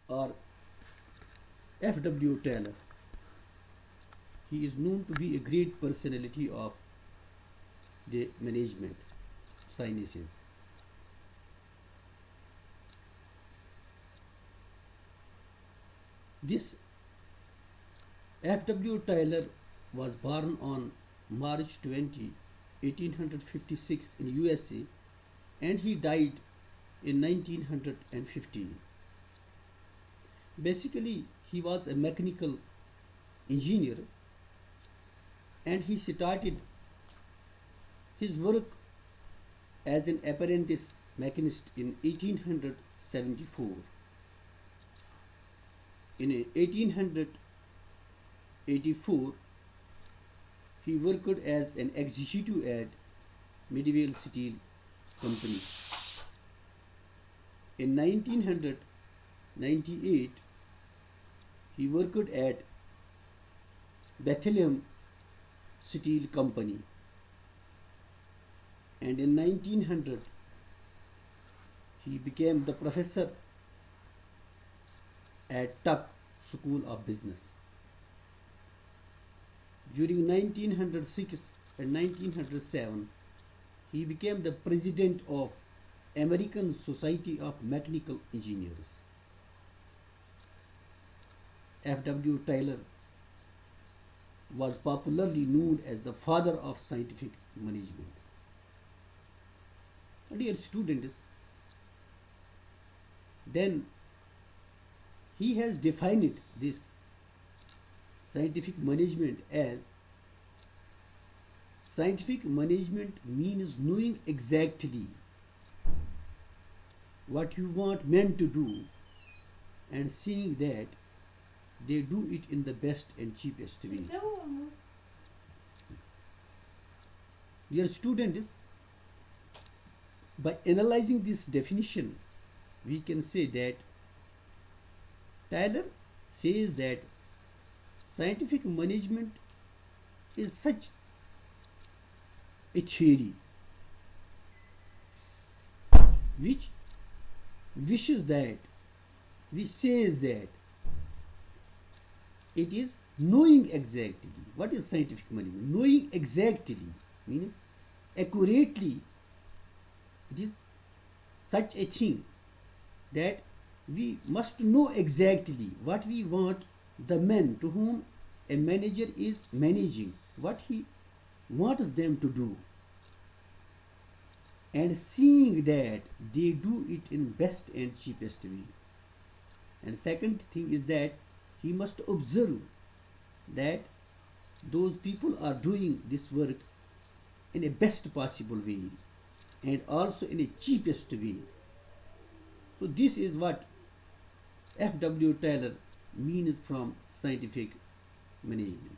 or F.W. Taylor. He is known to be a great personality of the management sciences. This F.W. Taylor was born on March 20, 1856 in USA, and he died in 1915. Basically, he was a mechanical engineer, and he started his work as an apprentice machinist in 1874. In 1884, he worked as an executive at Medieval Steel Company. In 1998, he worked at Bethlehem Steel Company, and in 1900 he became the professor at Tuck School of Business. During 1906 and 1907, he became the president of American Society of Mechanical Engineers. F.W. Taylor was popularly known as the father of scientific management. Dear students, then he has defined this scientific management as scientific management means knowing exactly what you want men to do and seeing that they do it in the best and cheapest way. Dear students, by analyzing this definition, we can say that Taylor says that scientific management is such a theory which wishes that, which says that it is knowing exactly. What is scientific management? Knowing exactly means accurately. It is such a thing that we must know exactly what we want the men to whom a manager is managing, what he wants them to do, and seeing that they do it in best and cheapest way. And second thing is that he must observe that those people are doing this work in a best possible way and also in a cheapest way. So this is what F.W. Taylor means from scientific management.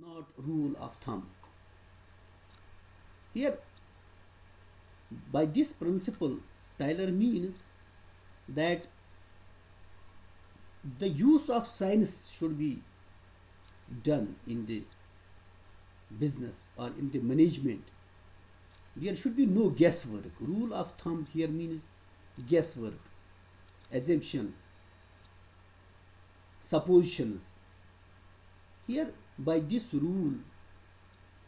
Not rule of thumb. Here, by this principle, Taylor means that the use of science should be done in the business or in the management. There should be no guesswork. Rule of thumb here means guesswork, assumptions, suppositions. Here, by this rule,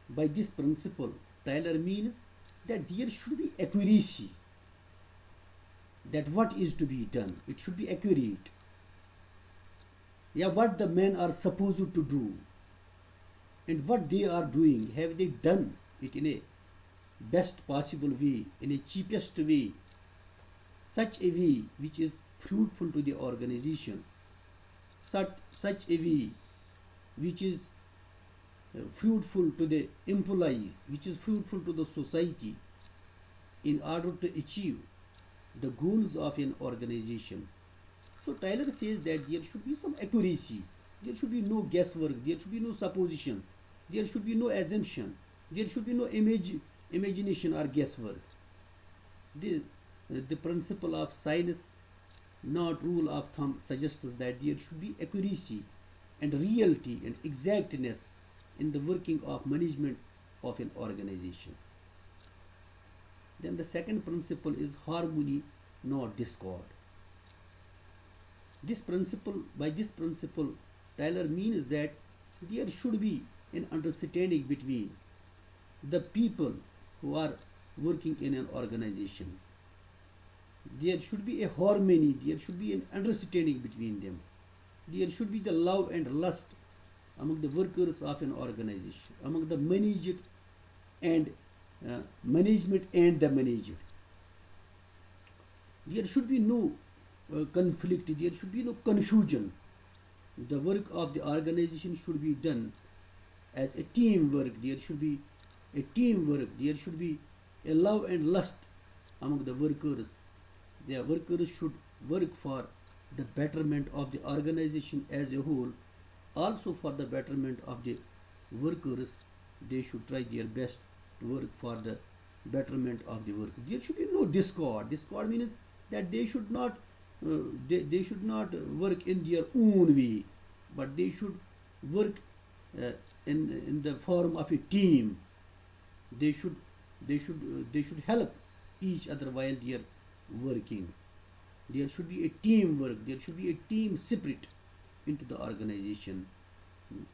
by this principle, Taylor means that there should be accuracy, that what is to be done, it should be accurate. Yeah, what the men are supposed to do and what they are doing, have they done it in a best possible way, in a cheapest way, such a way which is fruitful to the organization, such a way which is fruitful to the employees, which is fruitful to the society in order to achieve the goals of an organization. So Tyler says that there should be some accuracy, there should be no guesswork, there should be no supposition, there should be no assumption, there should be no imagination or guesswork. The principle of science, not rule of thumb, suggests that there should be accuracy and reality and exactness in the working of management of an organization. Then the second principle is harmony, not discord. By this principle, Tyler means that there should be an understanding between the people who are working in an organization. There should be a harmony, there should be an understanding between them. There should be the love and lust among the workers of an organization, among the and management and the manager. There should be no conflict, there should be no confusion. The work of the organization should be done as a teamwork. There should be a teamwork, there should be a love and lust among the workers. The workers should work for the betterment of the organization as a whole, also for the betterment of the workers. They should try their best to work for the betterment of the work. There should be no discord. Discord means that they should not work in their own way, but they should work in the form of a team. They should they should help each other while they are working. There should be a teamwork. There should be a team spirit into the organization.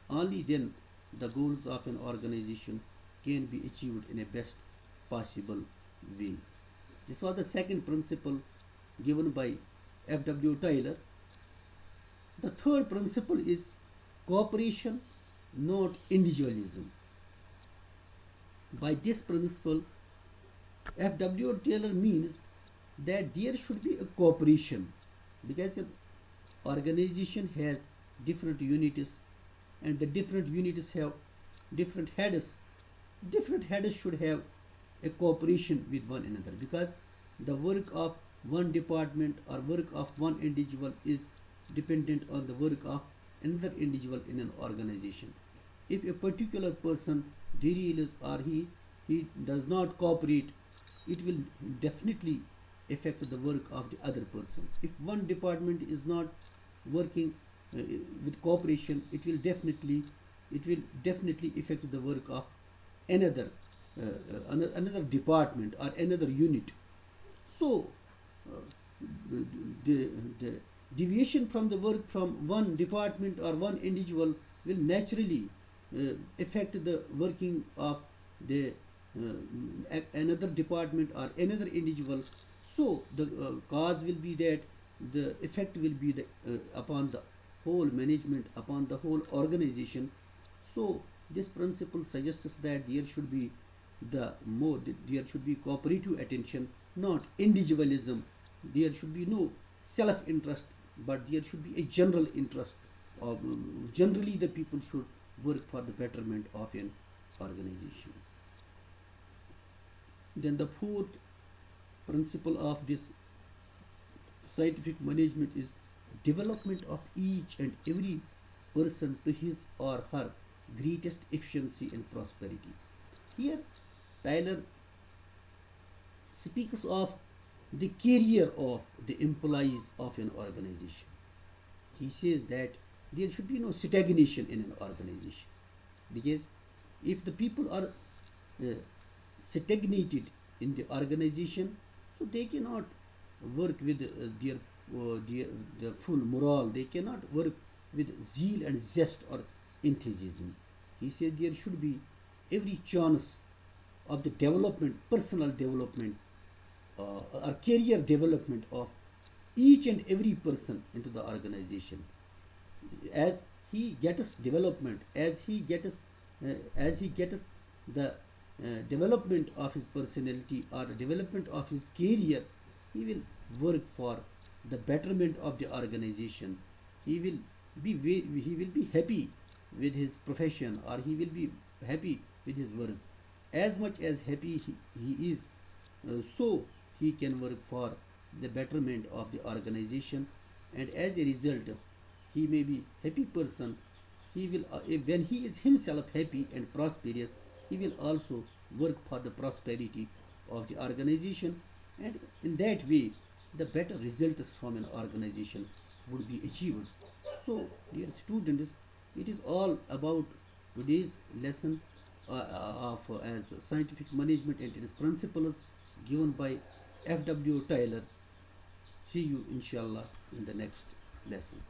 Only then the goals of an organization can be achieved in a best possible way. This was the second principle given by F.W. Tyler. The third principle is cooperation, not individualism. By this principle, F.W. Taylor means that there should be a cooperation, because an organization has different units and the different units have different heads. Different heads should have a cooperation with one another, because the work of one department or work of one individual is dependent on the work of another individual in an organization. If a particular person derails or he does not cooperate, it will definitely affect the work of the other person. If one department is not working with cooperation, it will definitely affect the work of another another department or another unit. So the deviation from the work from one department or one individual will naturally affect the working of the another department or another individual. So the cause will be that the effect will be upon the whole management, upon the whole organization. So this principle suggests that there should be cooperative attention, not individualism. There should be no self-interest, but there should be a general interest. Generally, the people should work for the betterment of an organization. Then the fourth principle of this scientific management is development of each and every person to his or her greatest efficiency and prosperity. Here, Tyler speaks of the career of the employees of an organization. He says that there should be no stagnation in an organization, because if the people are stagnated in the organization, so they cannot work with their full morale. They cannot work with zeal and zest or enthusiasm. He said there should be every chance of the development, personal development, or career development of each and every person into the organization. As he gets development, as he gets the development of his personality or the development of his career, he will work for the betterment of the organization. He will be happy with his profession, or he will be happy with his work. As much as happy he is, so he can work for the betterment of the organization, and as a result he may be happy person. He will when he is himself happy and prosperous, he will also work for the prosperity of the organization, and in that way the better results from an organization would be achieved. So dear students, it is all about today's lesson of as scientific management and its principles, given by F.W. Taylor. See you inshallah in the next lesson.